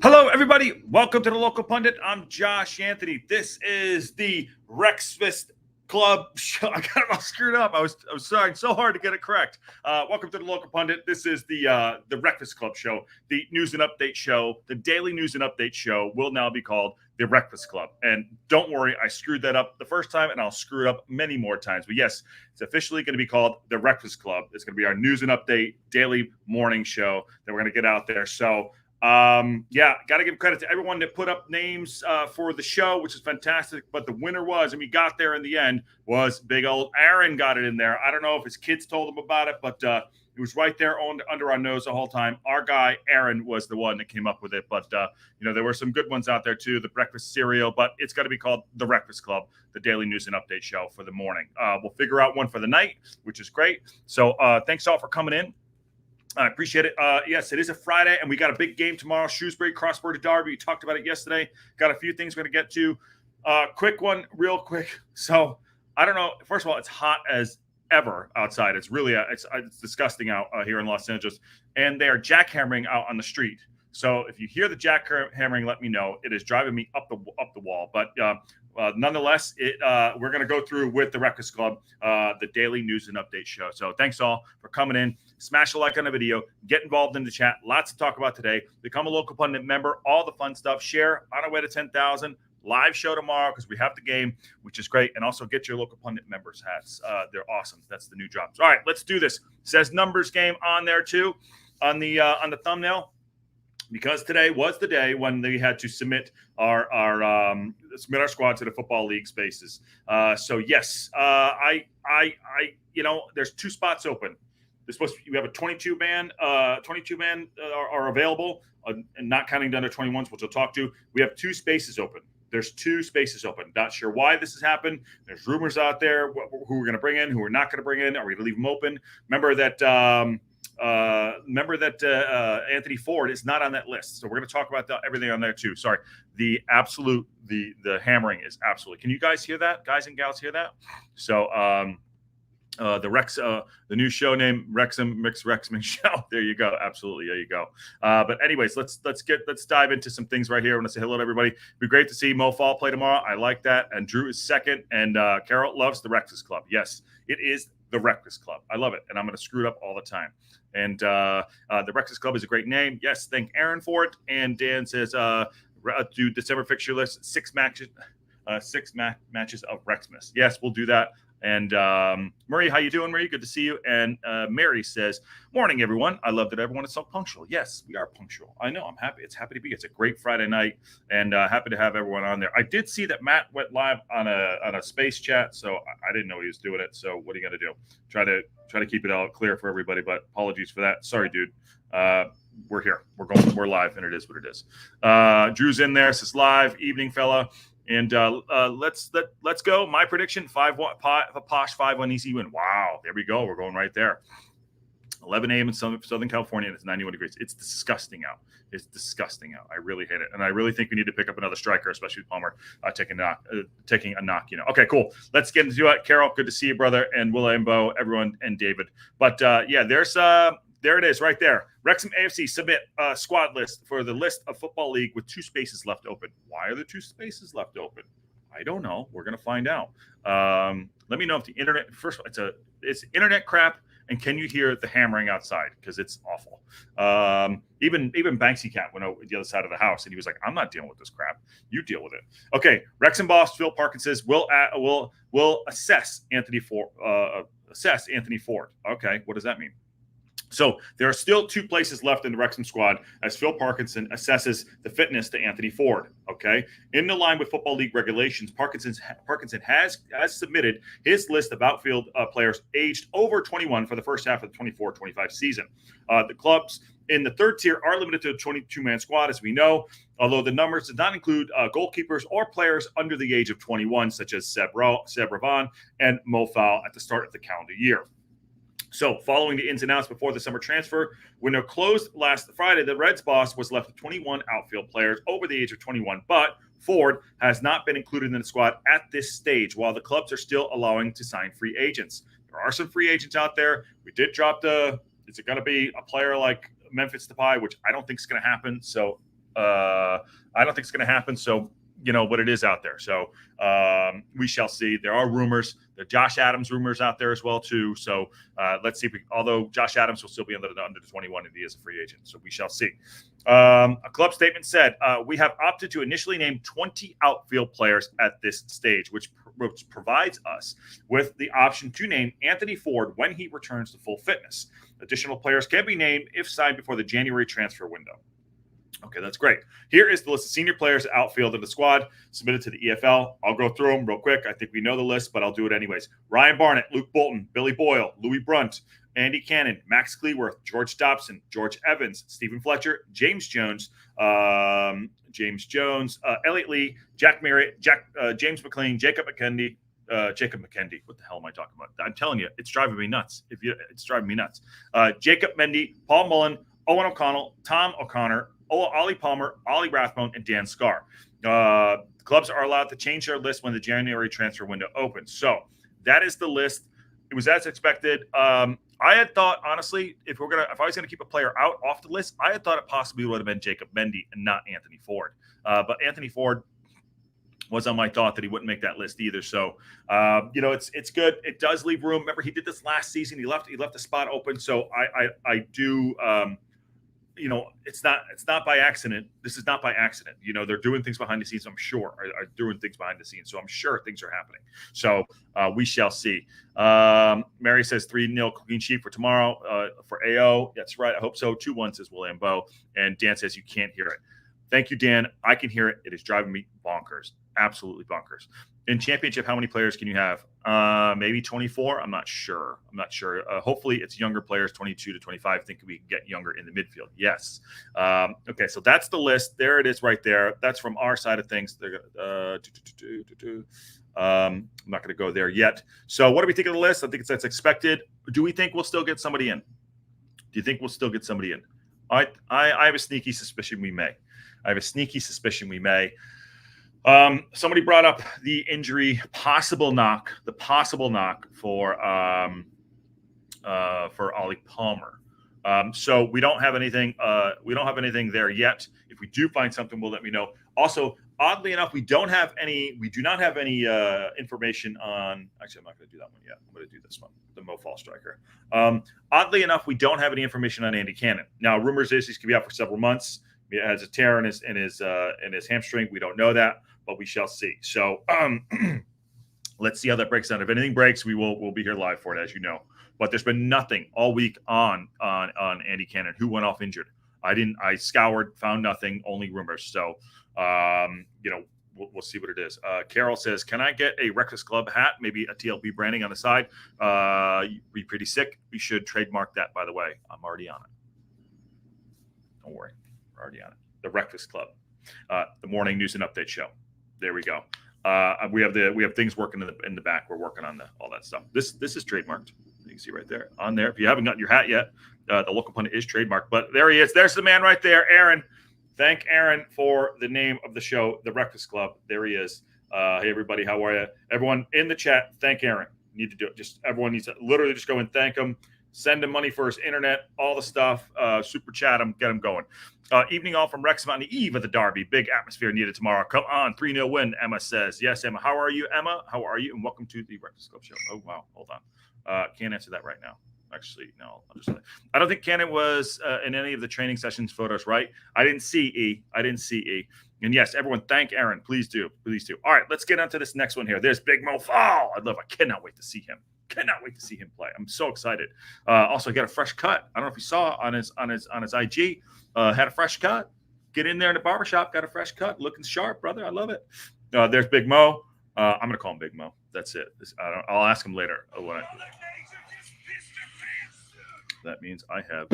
Hello, everybody. Welcome to the Local Pundit. I'm Josh Anthony. This is the Wrexfast Club show. I got it all screwed up. I was trying so hard to get it correct. Welcome to the Local Pundit. This is the Breakfast Club show, the news and update show. The daily news and update show will now be called the Breakfast Club. And don't worry, I screwed that up the first time, and I'll screw it up many more times. But yes, it's officially going to be called the Breakfast Club. It's going to be our news and update daily morning show that we're going to get out there. So got to give credit to everyone that put up names for the show, which is fantastic. But the winner was, and we got there in the end, was big old Aaron got it in there. I don't know if his kids told him about it, but it was right there under our nose the whole time. Our guy Aaron was the one that came up with it, but there were some good ones out there too. The breakfast cereal, but it's got to be called the Breakfast Club, the daily news and update show for the morning. We'll figure out one for the night, which is great. So thanks all for coming in. I appreciate it. Yes, it is a Friday, and we got a big game tomorrow. Shrewsbury, Cross-Border Derby. We talked about it yesterday. Got a few things we're going to get to. Quick one, real quick. So, I don't know. First of all, it's hot as ever outside. It's really it's disgusting out here in Los Angeles, and they are jackhammering out on the street. So, if you hear the jackhammering, let me know. It is driving me up the wall. But nonetheless, we're going to go through with the Breakfast Club, the daily news and update show. So thanks all for coming in. Smash a like on the video. Get involved in the chat. Lots to talk about today. Become a Local Pundit member. All the fun stuff. Share on our way to 10,000. Live show tomorrow because we have the game, which is great. And also get your Local Pundit members hats. They're awesome. That's the new jobs. All right, let's do this. It says numbers game on there too on the thumbnail. Because today was the day when they had to submit our squad to the Football League spaces. So yes, there's 2 spots open. We have a 22 man. 22 man are available, and not counting the under 21s, which we'll talk to. We have 2 spaces open. There's 2 spaces open. Not sure why this has happened. There's rumors out there who we're going to bring in, who we're not going to bring in. Are we going to leave them open? Remember that Anthony Forde is not on that list. So we're going to talk about everything on there too. Sorry. The hammering is absolutely. Can you guys hear that? Guys and gals hear that? So, the new show named Wrexham Show. There you go. Absolutely. There you go. But anyways, let's dive into some things right here. I want to say hello to everybody. It'd be great to see Modou Faal play tomorrow. I like that. And Drew is second. And Carol loves the Wrexfast Club. Yes, it is the Wrexfast Club. I love it. And I'm going to screw it up all the time. And the Wrexfast Club is a great name. Yes, thank Aaron for it. And Dan says, do December fixture list, 6 matches, matches of Wrexmas. Yes, we'll do that. And Murray, how you doing, Murray? Good to see you. And Mary says, morning, everyone. I love that everyone is so punctual. Yes, we are punctual. I know. I'm happy. It's happy to be. It's a great Friday night, and happy to have everyone on there. I did see that Matt went live on a space chat, so I didn't know he was doing it. So what are you going to do? Try to keep it all clear for everybody, but apologies for that. Sorry, dude. We're here. We're live, and it is what it is. Drew's in there. Says live evening, fella. And let's go. My prediction: 5-1, a posh 5-1 easy win. Wow, there we go. We're going right there. 11 a.m. in Southern California, and it's 91 degrees. It's disgusting out. It's disgusting out. I really hate it, and I really think we need to pick up another striker, especially with Palmer taking a knock. Okay, cool. Let's get into it. Carol, good to see you, brother, and Willembo, everyone, and David. But there it is right there. Wrexham AFC submit squad list for the list of Football League with 2 spaces left open. Why are there 2 spaces left open? I don't know. We're going to find out. Let me know if the internet, first of all, it's internet crap. And can you hear the hammering outside? Because it's awful. Even Banksy Cat went over the other side of the house, and he was like, I'm not dealing with this crap. You deal with it. Okay. Wrexham boss Phil Parkinson will assess Anthony Forde. Okay. What does that mean? So there are still 2 places left in the Wrexham squad as Phil Parkinson assesses the fitness to Anthony Forde. Okay, in the line with Football League regulations, Parkinson has submitted his list of outfield players aged over 21 for the first half of the 24-25 season. The clubs in the 3rd tier are limited to a 22-man squad, as we know, although the numbers do not include goalkeepers or players under the age of 21, such as Seb Ravan and Modou Faal at the start of the calendar year. So, following the ins and outs before the summer transfer window closed last Friday, the Reds boss was left with 21 outfield players over the age of 21, but Forde has not been included in the squad at this stage, while the clubs are still allowing to sign free agents. There are some free agents out there. We did drop is it going to be a player like Memphis Depay, which I don't think is going to happen. So I don't think it's going to happen. So, but it is out there. So we shall see. There are rumors. There are Josh Adams rumors out there as well, too. So let's see. Although Josh Adams will still be under the 21 and he is a free agent. So we shall see. A club statement said, we have opted to initially name 20 outfield players at this stage, which provides us with the option to name Anthony Forde when he returns to full fitness. Additional players can be named if signed before the January transfer window. Okay, that's great. Here is the list of senior players outfield of the squad submitted to the EFL. I'll go through them real quick. I think we know the list, but I'll do it anyways. Ryan Barnett, Luke Bolton, Billy Boyle, Louis Brunt, Andy Cannon, Max Cleworth, George Dobson, George Evans, Stephen Fletcher, James Jones, Elliot Lee, Jack Merritt, James McLean, Jacob McKendy. What the hell am I talking about? I'm telling you, it's driving me nuts. It's driving me nuts. Jacob Mendy, Paul Mullen, Owen O'Connell, Tom O'Connor, Ollie Palmer, Ollie Rathbone, and Dan Scarr. Clubs are allowed to change their list when the January transfer window opens. So that is the list. It was as expected. I had thought, honestly, if I was gonna keep a player out off the list, I had thought it possibly would have been Jacob Mendy and not Anthony Forde. But Anthony Forde was on my thought that he wouldn't make that list either. So it's good. It does leave room. Remember, he did this last season. He left the spot open. So I do. It's not by accident. This is not by accident. They're doing things behind the scenes. I'm sure are doing things behind the scenes. So I'm sure things are happening. So we shall see. Mary says 3-0 clean sheet for tomorrow for AO. That's right. I hope so. 2-1 says William Bowe. And Dan says you can't hear it. Thank you, Dan. I can hear it. It is driving me bonkers. Absolutely bonkers. In championship, how many players can you have? Maybe 24. I'm not sure. Hopefully, it's younger players, 22 to 25. I think we can get younger in the midfield. Yes. Okay, so that's the list. There it is right there. That's from our side of things. I'm not going to go there yet. So what do we think of the list? I think that's expected. Do we think we'll still get somebody in? Do you think we'll still get somebody in? I have a sneaky suspicion we may. Somebody brought up the injury, possible knock for Ollie Palmer. So we don't have anything. We don't have anything there yet. If we do find something, we'll let me know. Also, oddly enough, we do not have any information on. Actually, I'm not going to do that one yet. I'm going to do this one, the Modou Faal striker. Oddly enough, we don't have any information on Andy Cannon. Now, rumors is he's going to be out for several months. He has a tear in his hamstring. We don't know that, but we shall see. So let's see how that breaks down. If anything breaks, we'll be here live for it, as you know. But there's been nothing all week on Andy Cannon, who went off injured. I scoured, found nothing, only rumors. So we'll see what it is. Carol says, "Can I get a Wrexfast Club hat? Maybe a TLB branding on the side. You'd be pretty sick. We should trademark that, by the way. I'm already on it. Don't worry. We're already on it. The Wrexfast Club, the morning news and update show. There we go. We have things working in the back. We're working on all that stuff. This is trademarked. You can see right there on there. If you haven't gotten your hat yet, the local pundit is trademarked. But there he is. There's the man right there, Aaron. Thank Aaron for the name of the show, the Wrexfast Club. There he is. Hey everybody, how are you? Everyone in the chat, thank Aaron. You need to do it. Everyone needs to literally just go and thank him. Send him money for his internet, all the stuff. Super chat him, get him going. Evening all from Wrexham on the eve of the derby. Big atmosphere needed tomorrow. Come on, 3-0 win, Emma says. Yes, Emma. How are you, Emma? How are you? And welcome to the Wrexfast Club show. Oh, wow. Hold on. Can't answer that right now. Actually, no. I don't think Cannon was in any of the training sessions photos, right? I didn't see E. And yes, everyone, thank Aaron. Please do. All right, let's get on to this next one here. There's Big Modou Faal. I cannot wait to see him. Play. I'm so excited. Also, got a fresh cut. I don't know if you saw on his IG. Had a fresh cut. Get in there in the barbershop. Got a fresh cut. Looking sharp, brother. I love it. There's Big Mo. I'm gonna call him Big Mo. That's it. I'll ask him later. That means I have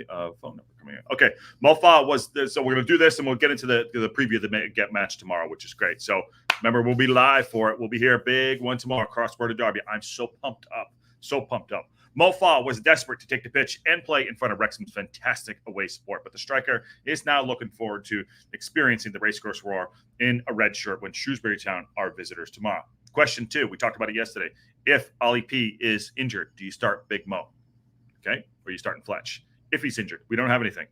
a phone number coming in. Okay, Modou Faal was there, so we're going to do this, and we'll get into the preview of the Get match tomorrow, which is great. So remember, we'll be live for it. We'll be here, big one tomorrow, cross-border derby. I'm so pumped up. Modou Faal was desperate to take the pitch and play in front of Wrexham's fantastic away support, but the striker is now looking forward to experiencing the racecourse roar in a red shirt when Shrewsbury Town are visitors tomorrow. Question 2, we talked about it yesterday. If Ollie P is injured, do you start Big Mo? Okay, or are you starting Fletch? If he's injured, we don't have anything.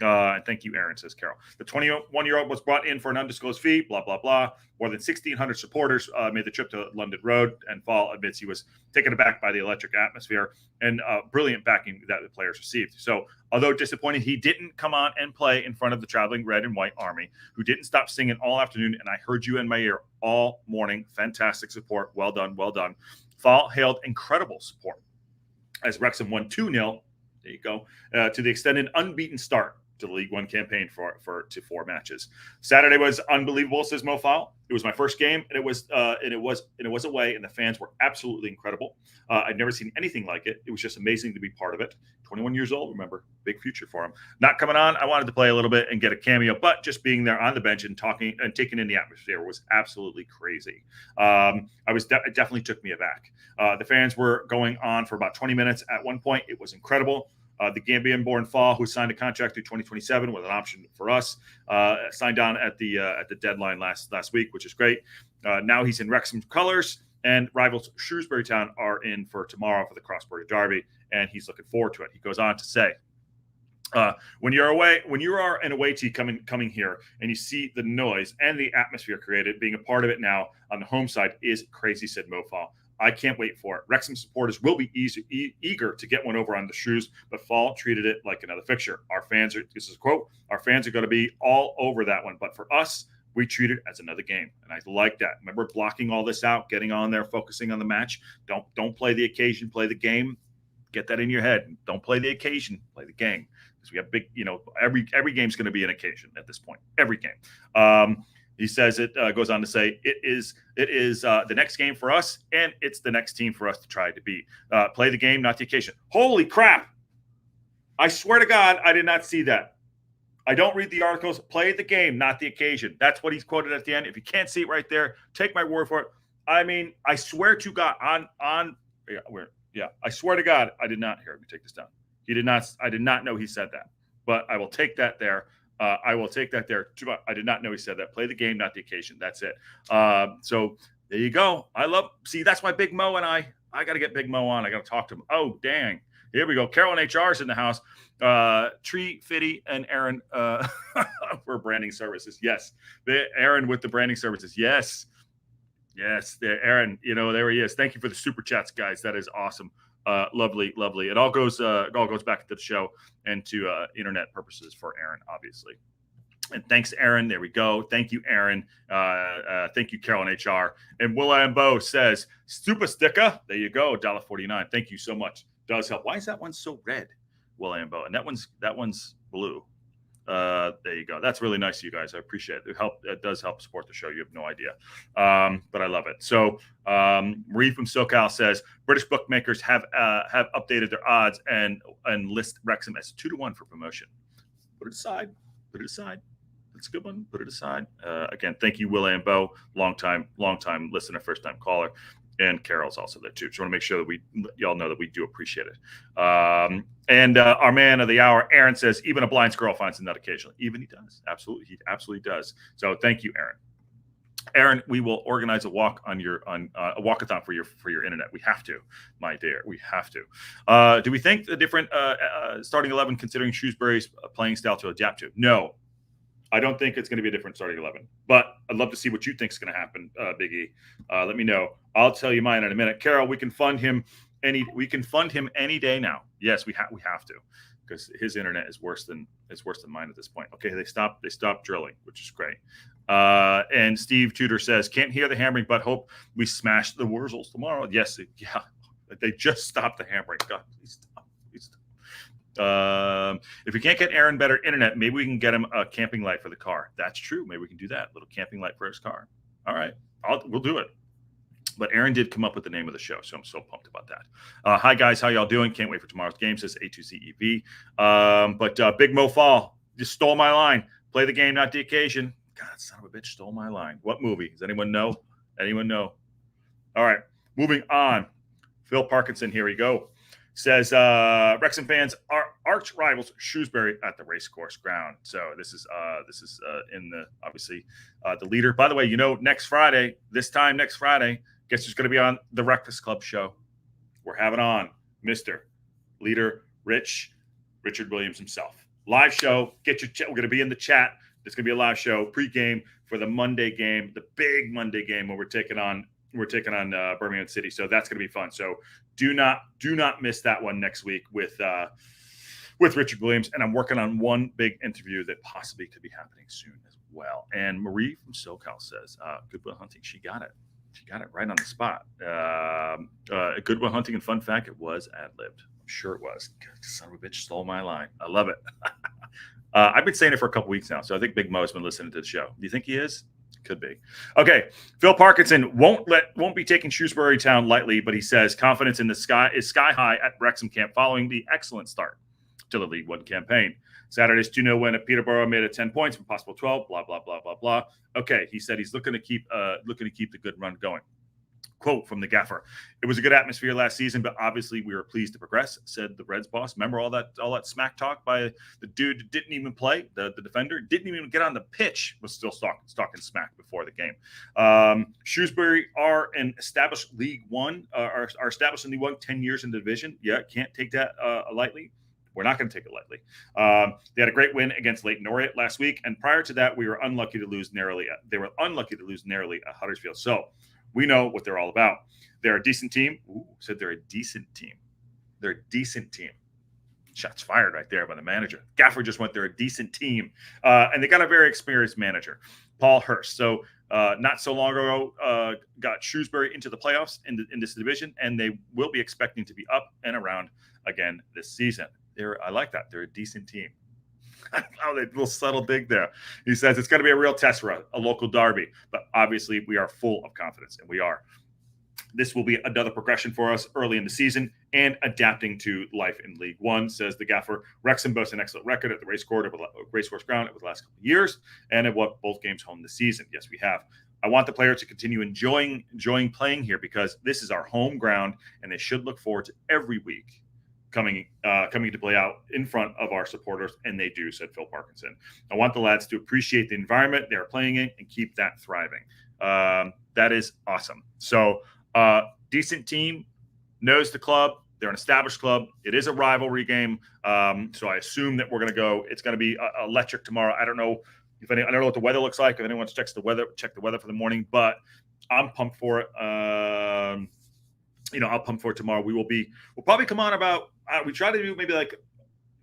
And thank you, Aaron, says Carol. The 21-year-old was brought in for an undisclosed fee, blah, blah, blah. More than 1,600 supporters made the trip to London Road, and Faal admits he was taken aback by the electric atmosphere and brilliant backing that the players received. So, although disappointed, he didn't come on and play in front of the traveling red and white army, who didn't stop singing all afternoon, and I heard you in my ear all morning. Fantastic support. Well done, well done. Faal hailed incredible support as Wrexham won 2-0. There you go. To the extended unbeaten start to the League One campaign for 4 matches. Saturday was unbelievable, says Modou Faal. It was my first game, and it was away, and the fans were absolutely incredible. I'd never seen anything like it. It was just amazing to be part of it. 21 years old, remember, big future for him. Not coming on, I wanted to play a little bit and get a cameo, but just being there on the bench and talking and taking in the atmosphere was absolutely crazy. It definitely took me aback. The fans were going on for about 20 minutes at one point. It was incredible. The Gambian-born Faal, who signed a contract through 2027 with an option for us, signed on at the deadline last week, which is great. Now he's in Wrexham colors, and rivals Shrewsbury Town are in for tomorrow for the cross-border derby, and he's looking forward to it. He goes on to say, when you are an away team coming here and you see the noise and the atmosphere created, being a part of it now on the home side is crazy, said Modou Faal. I can't wait for it. Wrexham supporters will be eager to get one over on the Shrews, but Faal treated it like another fixture. This is a quote, our fans are going to be all over that one, but for us, we treat it as another game. And I like that. Remember blocking all this out, getting on there, focusing on the match. Don't play the occasion, play the game. Get that in your head. Don't play the occasion, play the game. Because we have big, every game's going to be an occasion at this point. Every game. He says it goes on to say it is the next game for us, and it's the next team for us to try to beat. Play the game, not the occasion. Holy crap! I swear to God, I did not see that. I don't read the articles. Play the game, not the occasion. That's what he's quoted at the end. If you can't see it right there, take my word for it. I mean, I swear to God, I swear to God, I did not hear. Let me take this down. I did not know he said that, but I will take that there. I will take that there. I did not know he said that. Play the game, not the occasion. That's it. So there you go. That's why Big Mo and I got to get Big Mo on. I got to talk to him. Oh, dang. Here we go. Carol and HR's in the house. Tree, Fitty, and Aaron for branding services. Yes. Aaron with the branding services. Yes. Yes. Aaron, there he is. Thank you for the super chats, guys. That is awesome. Lovely. It all goes back to the show and to internet purposes for Aaron, obviously. And thanks, Aaron. There we go. Thank you, Aaron. Thank you, Carol and HR. And Will Bo says, "Stupa sticker." There you go. $1.49. Thank you so much. Does help. Why is that one so red, Will Bo? And that one's blue. There you go. That's really nice of you guys. I appreciate it. It does help support the show. You have no idea. But I love it. So Marie from SoCal says British bookmakers have updated their odds and list Wrexham as 2-1 for promotion. Put it aside. That's a good one. Put it aside. Again, thank you, Will and Bo, long time listener, first time caller. And Carol's also there too. Just want to make sure that y'all know that we do appreciate it. And our man of the hour, Aaron, says even a blind squirrel finds a nut occasionally. Even he does. Absolutely, he absolutely does. So thank you, Aaron. Aaron, we will organize a walk a walkathon for your internet. We have to, my dear. We have to. Do we think the different starting 11 considering Shrewsbury's playing style to adapt to? No. I don't think it's going to be a different starting 11, but I'd love to see what you think is going to happen, Big E. Let me know. I'll tell you mine in a minute. Carol, we can fund him any day now. Yes, we have to, because his internet is worse than mine at this point. Okay, they stopped drilling, which is great. And Steve Tudor says, can't hear the hammering, but hope we smash the Wurzels tomorrow. Yes, yeah, they just stopped the hammering. God, please stop. If we can't get Aaron better internet, maybe we can get him a camping light for the car. That's true. Maybe we can do that. A little camping light for his car. All right. We'll do it. But Aaron did come up with the name of the show, so I'm so pumped about that. Hi, guys. How y'all doing? Can't wait for tomorrow's game, says A2CEV. But Big Modou Faal just stole my line. Play the game, not the occasion. God, son of a bitch stole my line. What movie? Does anyone know? All right. Moving on. Phil Parkinson, here we go. Says Wrexham fans are arch rivals Shrewsbury at the racecourse ground. So this is in the obviously the leader. By the way, next Friday, guess who's going to be on the Wrexfast Club show? We're having on Mr. Leader Richard Williams himself. live show. Get your chat. We're going to be in the chat. It's going to be a live show pregame for the Monday game, the big Monday game where we're taking on Birmingham City. So that's going to be fun. So do not miss that one next week with Richard Williams. And I'm working on one big interview that possibly could be happening soon as well. And Marie from SoCal says, Goodwill Hunting. She got it. She got it right on the spot. Goodwill Hunting and fun fact, it was ad-libbed. I'm sure it was. Son of a bitch stole my line. I love it. I've been saying it for a couple weeks now, so I think Big Mo has been listening to the show. Do you think he is? Could be. Okay, Phil Parkinson won't be taking Shrewsbury Town lightly, but he says confidence in the sky is sky high at Wrexham camp following the excellent start to the League One campaign. Saturday's 2-0 win at Peterborough made it 10 points from possible 12. Blah blah blah blah blah. Okay, he said he's looking to keep the good run going. Quote from the gaffer: "It was a good atmosphere last season, but obviously we were pleased to progress," said the Reds boss. Remember all that smack talk by the dude that didn't even play, the defender, didn't even get on the pitch, was still talking smack before the game. Shrewsbury are an established League One, are established in League One, 10 years in the division. Yeah, can't take that lightly. We're not going to take it lightly. They had a great win against Leyton Orient last week, and prior to that, we were unlucky to lose narrowly. They were unlucky to lose narrowly at Huddersfield. So we know what they're all about. They're a decent team. Ooh, said they're a decent team. They're a decent team. Shots fired right there by the manager. Gaffer just went, they're a decent team. And they got a very experienced manager, Paul Hurst. So not so long ago, got Shrewsbury into the playoffs in this division, and they will be expecting to be up and around again this season. I like that. They're a decent team. Oh, a little subtle dig there. He says it's going to be a real test for a local derby, but obviously we are full of confidence, and we are. This will be another progression for us early in the season and adapting to life in League One, says the gaffer. Wrexham boasts an excellent record at the racecourse ground over the last couple of years, and have won both games home this season. Yes, we have. I want the players to continue enjoying playing here because this is our home ground, and they should look forward to every week coming to play out in front of our supporters, and they do, said Phil Parkinson. I want the lads to appreciate the environment they're playing in and keep that thriving. That is awesome. So decent team, knows the club. They're an established club. It is a rivalry game. So I assume that we're going to go. It's going to be electric tomorrow. I don't know I don't know what the weather looks like. If anyone checks the weather, check the weather for the morning, but I'm pumped for it. I'll pump for it tomorrow. We'll probably come on about, we try to do maybe like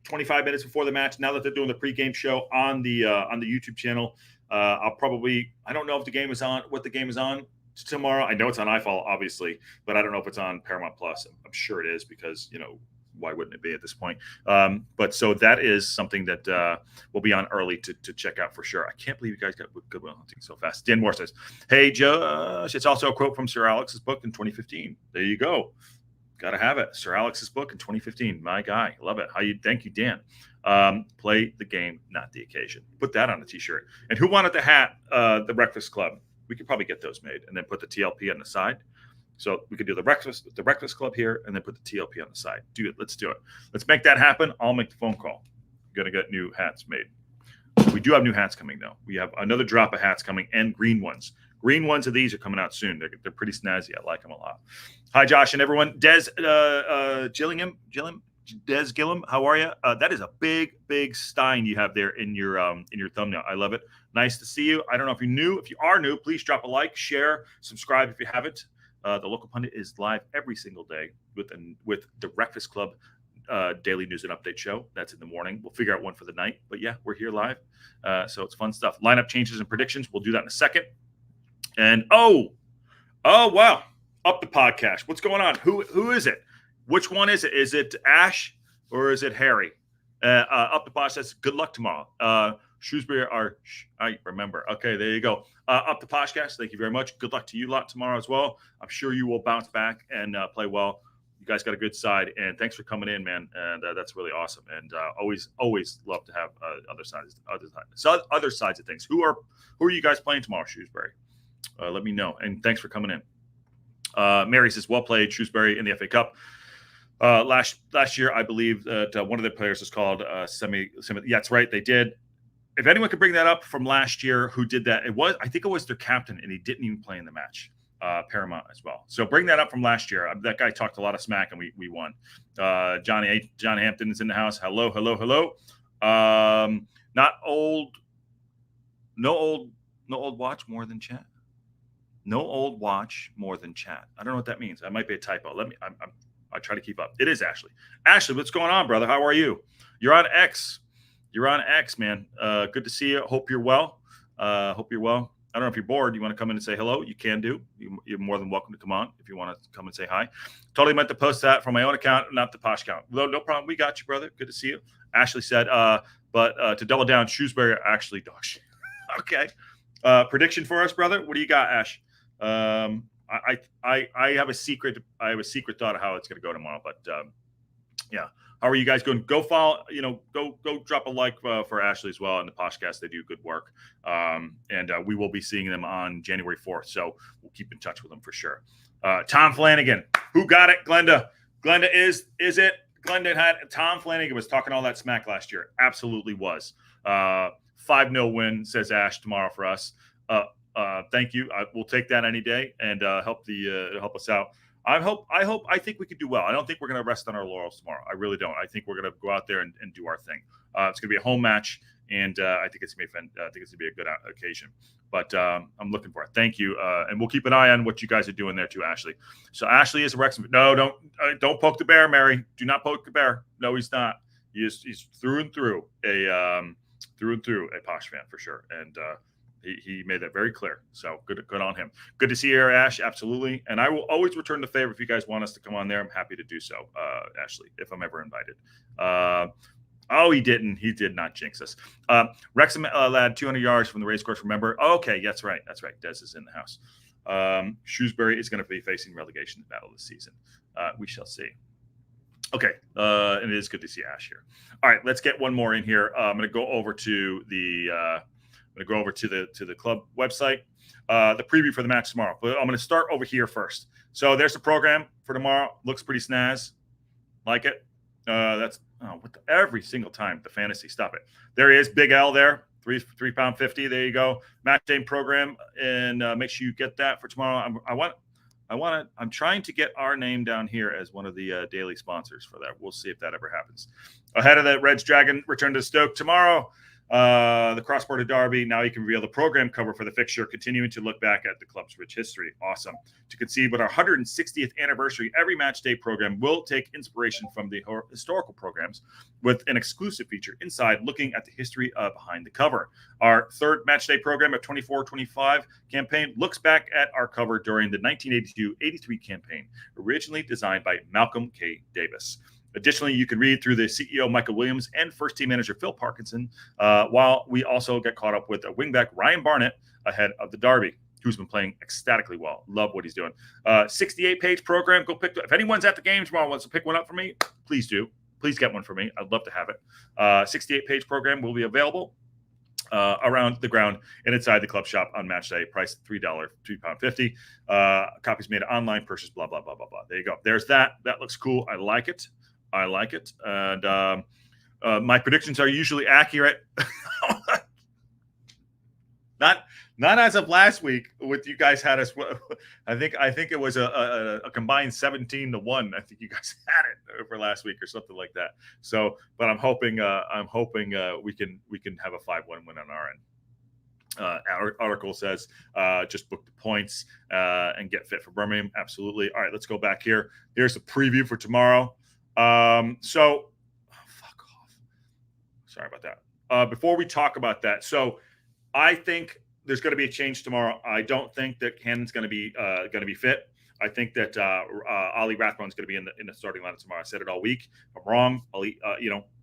25 minutes before the match. Now that they're doing the pregame show on the YouTube channel, I don't know if the game is on, what the game is on tomorrow. I know it's on iFall, obviously, but I don't know if it's on Paramount Plus. I'm sure it is because, why wouldn't it be at this point? But so that is something that will be on early to check out for sure. I can't believe you guys got Goodwill Hunting so fast. Dan Moore says, "Hey, Josh, it's also a quote from Sir Alex's book in 2015. There you go. Got to have it. Sir Alex's book in 2015. My guy. Love it. Thank you, Dan. Play the game, not the occasion. Put that on a t-shirt. And who wanted the hat, the Breakfast Club? We could probably get those made and then put the TLP on the side. So we could do the Breakfast Club here and then put the TLP on the side. Do it. Let's do it. Let's make that happen. I'll make the phone call. We're going to get new hats made. We do have new hats coming, though. We have another drop of hats coming and green ones. Green ones of these are coming out soon. They're pretty snazzy. I like them a lot. Hi, Josh and everyone. Des Gillingham, how are you? That is a big stein you have there in your thumbnail. I love it. Nice to see you. I don't know if you're new. If you are new, please drop a like, share, subscribe if you haven't. The Local Pundit is live every single day with the Breakfast Club daily news and update show. That's in the morning. We'll figure out one for the night. But yeah, we're here live. So it's fun stuff. Lineup changes and predictions. We'll do that in a second. And oh wow, up the podcast. What's going on? Who is it? Which one is it? Is it Ash or is it Harry? Up the podcast. Good luck tomorrow. Shrewsbury I remember. Okay, there you go. Up the podcast. Thank you very much. Good luck to you lot tomorrow as well. I'm sure you will bounce back and play well. You guys got a good side, and thanks for coming in, man. And that's really awesome. And always love to have other sides of things. Who are you guys playing tomorrow, Shrewsbury? Let me know. And thanks for coming in. Mary says, well played, Shrewsbury in the FA Cup. Last year, I believe that one of the players was called Semi. Yeah, that's right. They did. If anyone could bring that up from last year, who did that? I think it was their captain, and he didn't even play in the match. Paramount as well. So bring that up from last year. That guy talked a lot of smack, and we won. John Hampton is in the house. Hello. Not old. No old watch more than chat. No old watch more than chat. I don't know what that means. That might be a typo. I try to keep up. It is Ashley. Ashley, what's going on, brother? How are you? You're on X. You're on X, man. Good to see you. Hope you're well. Hope you're well. I don't know if you're bored. You want to come in and say hello? You can do. You're more than welcome to come on if you want to come and say hi. Totally meant to post that from my own account, not the Posh account. No problem. We got you, brother. Good to see you. Ashley said, but to double down, Shrewsbury actually dog shit. Okay. Prediction for us, brother. What do you got, Ash? I have a secret. I have a secret thought of how it's going to go tomorrow. But yeah, how are you guys going? Go follow. Go drop a like for Ashley as well on the podcast. They do good work, and we will be seeing them on January 4th. So we'll keep in touch with them for sure. Tom Flanagan, who got it? Glenda is it? Glenda had Tom Flanagan was talking all that smack last year. Absolutely was. 5-0 win, says Ash, tomorrow for us. Thank you. We'll take that any day and help us out. I think we could do well. I don't think we're going to rest on our laurels tomorrow. I really don't. I think we're going to go out there and do our thing. It's going to be a home match, and I think it's going to be a good occasion. But I'm looking for it. Thank you, and we'll keep an eye on what you guys are doing there too, Ashley. So Ashley is a Wrexham. No, don't poke the bear, Mary. Do not poke the bear. No, he's not. He's through and through a Posh fan for sure, and he made that very clear. So good on him. Good to see you here, Ash. Absolutely, and I will always return the favor if you guys want us to come on there. I'm happy to do so, Ashley, if I'm ever invited. Oh, he didn't. He did not jinx us. Wrexham lad, 200 yards from the race course. Remember? Okay, that's right. Des is in the house. Shrewsbury is going to be facing relegation battle this season. We shall see. Okay, and it is good to see Ash here. All right, let's get one more in here. I'm going to go over to the the club website, the preview for the match tomorrow. But I'm going to start over here first. So there's the program for tomorrow. Looks pretty snaz. Like it. That's every single time the fantasy. Stop it. There he is, Big L there. £3.50. There you go. Matchday program, and make sure you get that for tomorrow. I'm trying to get our name down here as one of the daily sponsors for that. We'll see if that ever happens. Ahead of the Reds Dragon return to Stoke tomorrow. The cross-border derby. Now you can reveal the program cover for the fixture, continuing to look back at the club's rich history. Awesome. To conceive with our 160th anniversary, every match day program will take inspiration from the historical programs with an exclusive feature inside looking at the history behind the cover. Our third match day program at 24-25 campaign looks back at our cover during the 1982-83 campaign, originally designed by Malcolm K. Davis. Additionally, you can read through the CEO, Michael Williams, and first-team manager, Phil Parkinson, while we also get caught up with a wingback, Ryan Barnett, ahead of the derby, who's been playing ecstatically well. Love what he's doing. 68-page program. Go pick. If anyone's at the game tomorrow wants to pick one up for me, please do. Please get one for me. I'd love to have it. 68-page program will be available around the ground and inside the club shop on match day. Price £3.50. Copies made online, purchase, blah, blah, blah, blah, blah. There you go. There's that. That looks cool. I like it. And my predictions are usually accurate. Not as of last week. With you guys had us. I think it was a combined 17-1. I think you guys had it for last week or something like that. So, but I'm hoping we can have a 5-1 win on our end. Our article says just book the points and get fit for Birmingham. Absolutely. All right, let's go back here. Here's a preview for tomorrow. Fuck off. Sorry about that. Before we talk about that, so I think there's going to be a change tomorrow. I don't think that Cannon's going to be fit. I think that Ali Rathbone's going to be in the starting lineup tomorrow. I said it all week. If I'm wrong, I'll eat,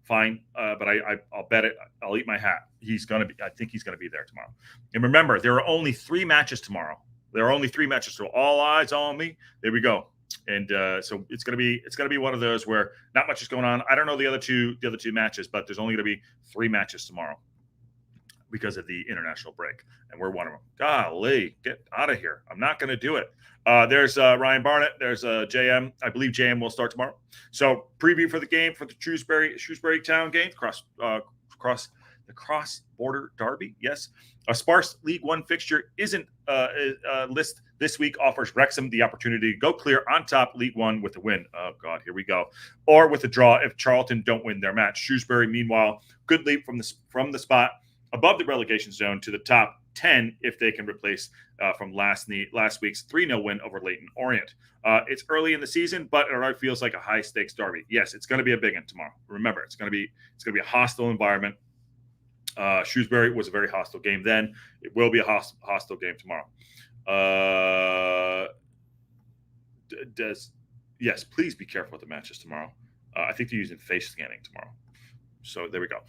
fine. But I'll bet it. I'll eat my hat. I think he's going to be there tomorrow. And remember, there are only 3 matches tomorrow. There are only 3 matches, so all eyes on me. There we go. And so it's gonna be one of those where not much is going on. I don't know the other two matches, but there's only gonna be 3 matches tomorrow because of the international break, and we're one of them. Golly, get out of here! I'm not gonna do it. There's Ryan Barnett. There's JM. I believe JM will start tomorrow. So preview for the game for the Shrewsbury Town game. Cross the cross-border derby. Yes, a sparse League One fixture isn't list this week offers Wrexham the opportunity to go clear on top League One with a win. Oh God, here we go. Or with a draw if Charlton don't win their match. Shrewsbury, meanwhile, good leap from the spot above the relegation zone to the top 10 if they can replace from last week's 3-0 win over Leyton Orient. It's early in the season, but it already feels like a high stakes derby. Yes, it's going to be a big one tomorrow. Remember, it's going to be a hostile environment. Shrewsbury was a very hostile game then. It will be a hostile game tomorrow. Yes, please be careful with the matches tomorrow. I think they're using face scanning tomorrow. So there we go.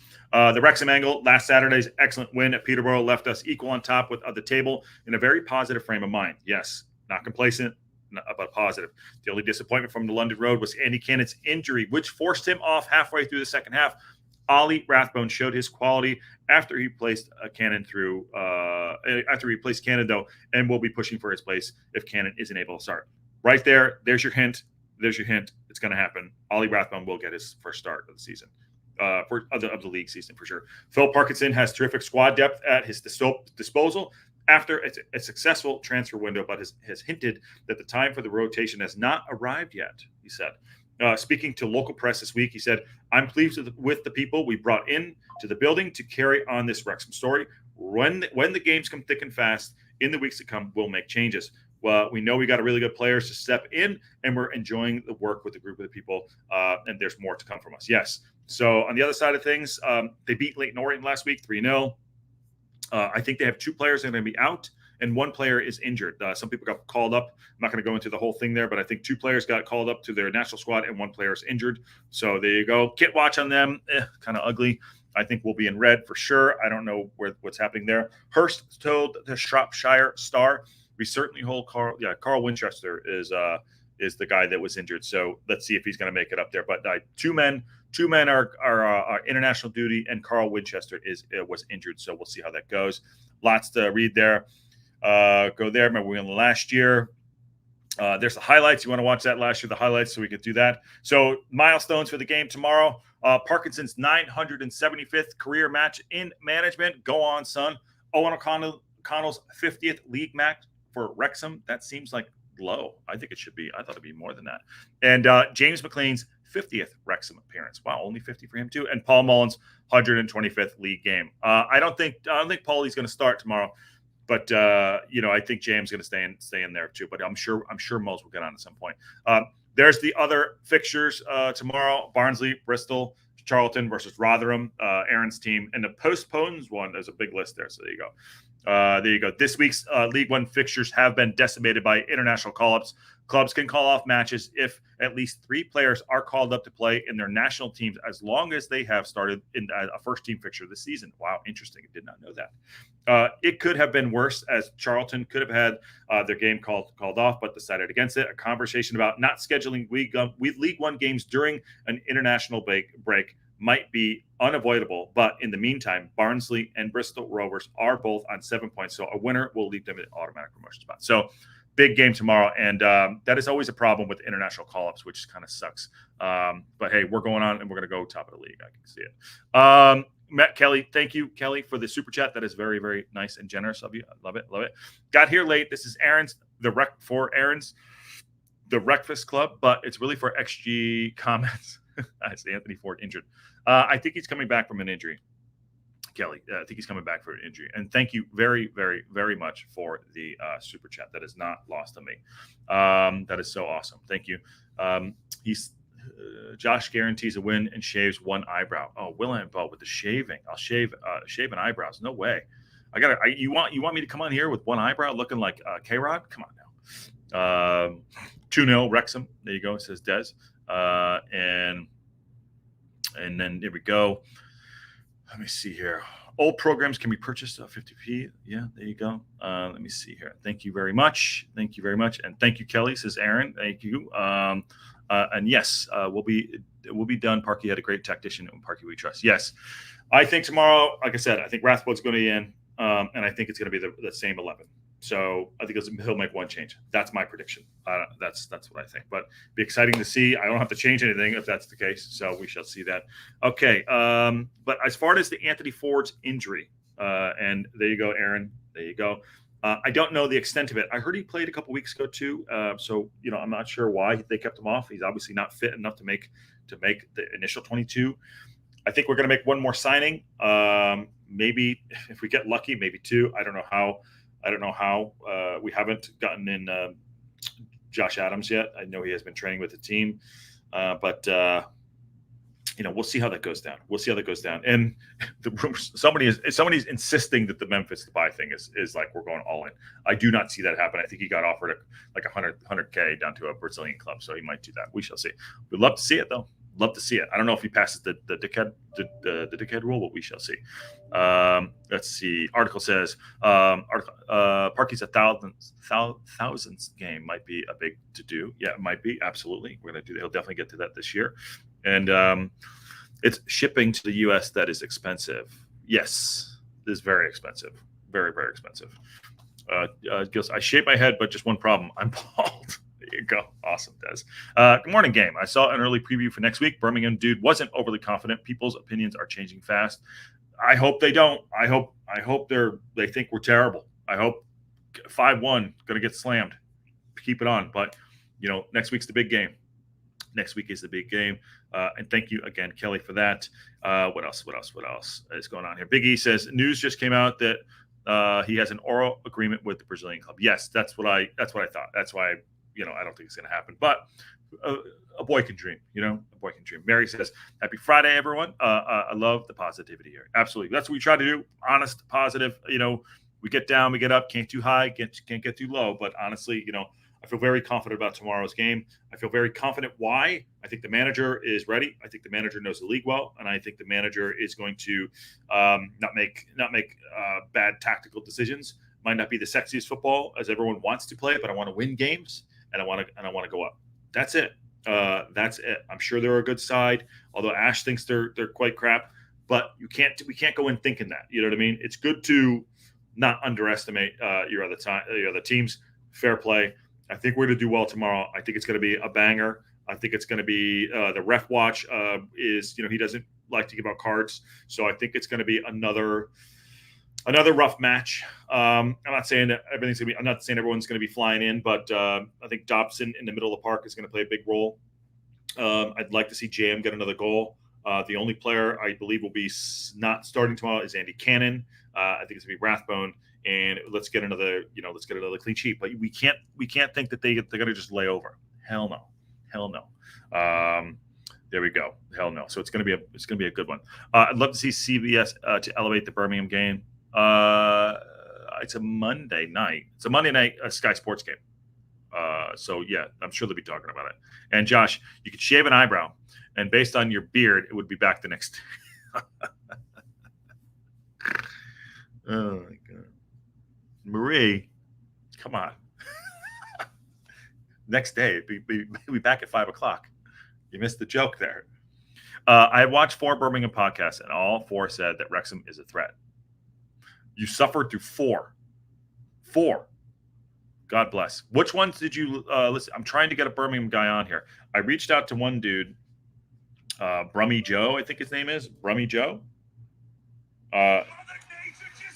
The Wrexham angle last Saturday's excellent win at Peterborough left us equal on top with the table in a very positive frame of mind. Yes, not complacent, but positive. The only disappointment from the London Road was Andy Cannon's injury, which forced him off halfway through the second half. Ollie Rathbone showed his quality after he placed Cannon though, and will be pushing for his place if Cannon isn't able to start. Right there, there's your hint. It's going to happen. Ollie Rathbone will get his first start of the season. Of the league season for sure. Phil Parkinson has terrific squad depth at his disposal after a successful transfer window, but has hinted that the time for the rotation has not arrived yet, he said. Speaking to local press this week, he said, I'm pleased with the people we brought in to the building to carry on this Wrexham story. When the games come thick and fast in the weeks to come, we'll make changes. Well, we know we got a really good players to step in, and we're enjoying the work with the group of the people, and there's more to come from us. Yes. So on the other side of things, they beat Leyton Orient last week, 3-0. I think they have 2 players that are going to be out, and 1 player is injured. Some people got called up. I'm not going to go into the whole thing there, but I think 2 players got called up to their national squad, and 1 player is injured. So there you go. Kit watch on them. Kind of ugly. I think we'll be in red for sure. I don't know what's happening there. Hurst told the Shropshire Star, we certainly hold Carl Winchester is the guy that was injured. So let's see if he's going to make it up there. But 2 men are international duty, and Carl Winchester was injured. So we'll see how that goes. Lots to read there. Go there. Remember, we won last year. There's the highlights. You want to watch that last year, the highlights, so we could do that. So milestones for the game tomorrow. Parkinson's 975th career match in management. Go on, son. Owen O'Connell's 50th league match for Wrexham. That seems like low. I think it should be. I thought it'd be more than that. And James McLean's 50th Wrexham appearance. Wow, only 50 for him too. And Paul Mullen's 125th league game. I don't think Paulie's going to start tomorrow, but I think James is going to stay in there too. But I'm sure Moles will get on at some point. There's the other fixtures tomorrow: Barnsley, Bristol, Charlton versus Rotherham, Aaron's team, and the postponed one. There's a big list there, so there you go. There you go. This week's League One fixtures have been decimated by international call-ups. Clubs can call off matches if at least 3 players are called up to play in their national teams as long as they have started in a first-team fixture this season. Wow, interesting. I did not know that. It could have been worse, as Charlton could have had their game called off but decided against it. A conversation about not scheduling League One games during an international break might be unavoidable, but in the meantime, Barnsley and Bristol Rovers are both on 7 points, so a winner will leave them in automatic promotion spot. So big game tomorrow, and that is always a problem with international call-ups, which kind of sucks. But hey, we're going on, and we're going to go top of the league. I can see it. Matt Kelly, thank you, Kelly, for the super chat. That is very, very nice and generous of you. I love it, love it. Got here late. This is Aaron's, the Wrexfast Club, but it's really for XG comments. It's Anthony Forde injured. I think he's coming back from an injury. Kelly, I think he's coming back for an injury. And thank you very, very, very much for the super chat. That is not lost on me. That is so awesome. Thank you. Josh guarantees a win and shaves 1 eyebrow. Oh, will I involve with the shaving? I'll shaving eyebrows. No way. You want me to come on here with 1 eyebrow looking like K-Rod? Come on now. 2-0 Wrexham. There you go. It says Des. And then there we go. Let me see here. Old programs can be purchased at 50p. Yeah, there you go. Let me see here. Thank you very much. Thank you very much. And thank you, Kelly, says Aaron. Thank you. And yes, we'll be done. Parky had a great tactician, and Parky we trust. Yes. I think tomorrow, like I said, I think Rathbone's going to be in, and I think it's going to be the same 11. So I think he'll make one change. That's my prediction. That's what I think. But be exciting to see. I don't have to change anything if that's the case. So we shall see that. Okay. But as far as the Anthony Forde's injury, and there you go, Aaron. There you go. I don't know the extent of it. I heard he played a couple weeks ago too. So I'm not sure why they kept him off. He's obviously not fit enough to make the initial 22. I think we're going to make one more signing. Maybe if we get lucky, maybe two. I don't know how. We haven't gotten in Josh Adams yet. I know he has been training with the team, but we'll see how that goes down. And the rumors, somebody's insisting that the Memphis buy thing is like we're going all in. I do not see that happen. I think he got offered like 100K down to a Brazilian club, so he might do that. We shall see. We'd love to see it though. Love to see it. I don't know if he passes the dickhead rule, but we shall see. Let's see. Article says Parky's 1,000th game might be a big to do. Yeah, it might be. Absolutely. We're gonna do that. He'll definitely get to that this year. And it's shipping to the U.S. that is expensive. Yes, it is very expensive. Very, very expensive. I shave my head, but just one problem. I'm bald. There you go. Awesome, Des. Good morning, game. I saw an early preview for next week. Birmingham dude wasn't overly confident. People's opinions are changing fast. I hope they don't. I hope they think we're terrible. I hope 5-1 going to get slammed. Keep it on. But next week's the big game. Next week is the big game. And thank you again, Kelly, for that. What else is going on here? Big E says news just came out that he has an oral agreement with the Brazilian club. Yes, that's what I thought. That's why I don't think it's going to happen. But a boy can dream. A boy can dream. Mary says, "Happy Friday, everyone." I love the positivity here. Absolutely, that's what we try to do. Honest, positive. We get down, we get up. Can't too high, can't get too low. But honestly, I feel very confident about tomorrow's game. I feel very confident. Why? I think the manager is ready. I think the manager knows the league well, and I think the manager is going to not make bad tactical decisions. Might not be the sexiest football as everyone wants to play, but I want to win games and I want to go up. That's it. That's it. I'm sure they're a good side, although Ash thinks they're quite crap. But we can't go in thinking that. You know what I mean? It's good to not underestimate your other teams. Fair play. I think we're going to do well tomorrow. I think it's going to be a banger. I think it's going to be the ref watch is, he doesn't like to give out cards. So I think it's going to be another rough match. I'm not saying that I'm not saying everyone's going to be flying in, but I think Dobson in the middle of the park is going to play a big role. I'd like to see JM get another goal. The only player I believe will be not starting tomorrow is Andy Cannon. I think it's going to be Rathbone. And let's get another clean sheet. But we can't think that they're going to just lay over. Hell no. There we go. Hell no. So it's going to be a good one. I'd love to see CBS to elevate the Birmingham game. It's a Monday night. It's a Monday night Sky Sports game. So yeah, I'm sure they'll be talking about it. And Josh, you could shave an eyebrow, and based on your beard, it would be back the next day. Oh my God. Marie, come on. Next day, be back at 5:00. You missed the joke there. I had watched 4 Birmingham podcasts, and all 4 said that Wrexham is a threat. You suffered through 4. 4. God bless. Which ones did you listen? I'm trying to get a Birmingham guy on here. I reached out to one dude, Brummy Joe, I think his name is. Brummy Joe.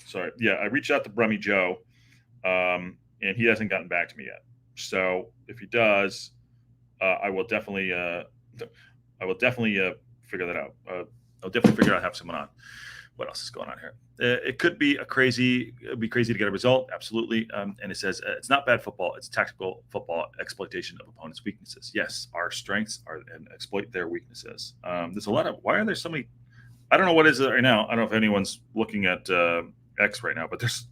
Sorry. Yeah, I reached out to Brummy Joe, and he hasn't gotten back to me yet. So if he does, I will definitely figure that out. I'll definitely figure out how to have someone on. What else is going on here? It could be crazy to get a result. Absolutely. And it says it's not bad football. It's tactical football exploitation of opponents' weaknesses. Yes, our strengths are and exploit their weaknesses. There's a lot of, why are there so many? I don't know what is it right now. I don't know if anyone's looking at X right now, but there's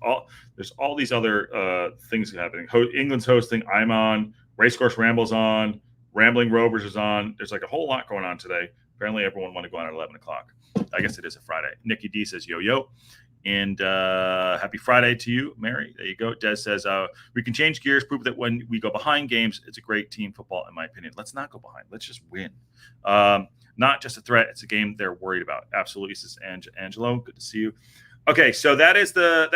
all these other things happening. England's hosting. I'm on. Racecourse Ramble's on. Rambling Rovers is on. There's like a whole lot going on today. Apparently, everyone wanted to go on at 11:00. I guess it is a Friday. Nikki D says yo, and happy Friday to you, Mary. There you go. Des says we can change gears, prove that when we go behind games, it's a great team football, in my opinion. Let's not go behind. Let's just win. Not just a threat. It's a game they're worried about. Absolutely, says Angelo. Good to see you. Okay, so that is the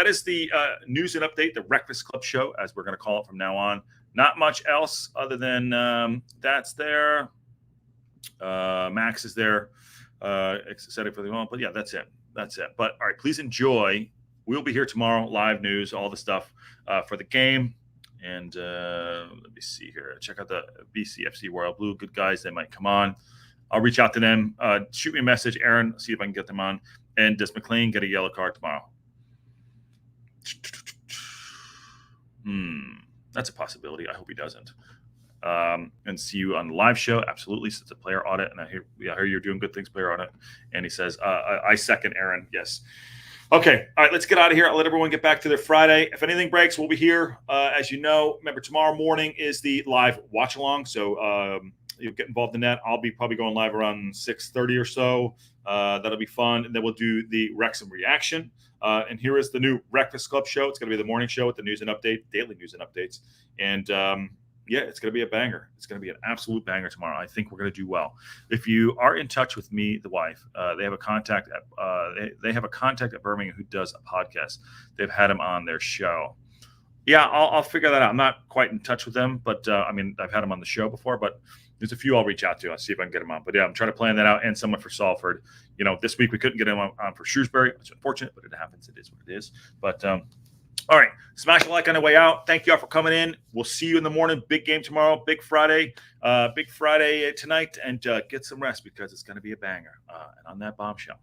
news and update, the Wrexfast Club show, as we're going to call it from now on. Not much else other than that's there. Max is there. Excited for the moment, but yeah, that's it. That's it. But all right, please enjoy. We'll be here tomorrow. Live news, all the stuff for the game. And let me see here. Check out the BCFC Royal Blue. Good guys. They might come on. I'll reach out to them. Shoot me a message, Aaron. See if I can get them on. And does McLean get a yellow card tomorrow? That's a possibility. I hope he doesn't. And see you on the live show. Absolutely. So it's a player audit. And I hear you're doing good things, player audit. And he says, I second Aaron. Yes. Okay. All right. Let's get out of here. I'll let everyone get back to their Friday. If anything breaks, we'll be here. As you know, remember, tomorrow morning is the live watch along. So you'll get involved in that. I'll be probably going live around 6:30 or so. That'll be fun. And then we'll do the Wrexham reaction. And here is the new Wrexfast Club show. It's going to be the morning show with the news and update, daily news and updates. And yeah, it's going to be a banger. It's going to be an absolute banger tomorrow. I think we're going to do well. If you are in touch with me, the wife, they have a contact at they have a contact at Birmingham who does a podcast. They've had him on their show. Yeah, I'll figure that out. I'm not quite in touch with them, but I mean, I've had them on the show before, but there's a few I'll reach out to. I'll see if I can get them on. But yeah, I'm trying to plan that out, and someone for Salford. You know, this week we couldn't get him on for Shrewsbury. It's unfortunate, but it happens. It is what it is. But all right, smash a like on the way out. Thank you all for coming in. We'll see you in the morning. Big game tomorrow. Big Friday tonight, and get some rest because it's going to be a banger. And on that bombshell.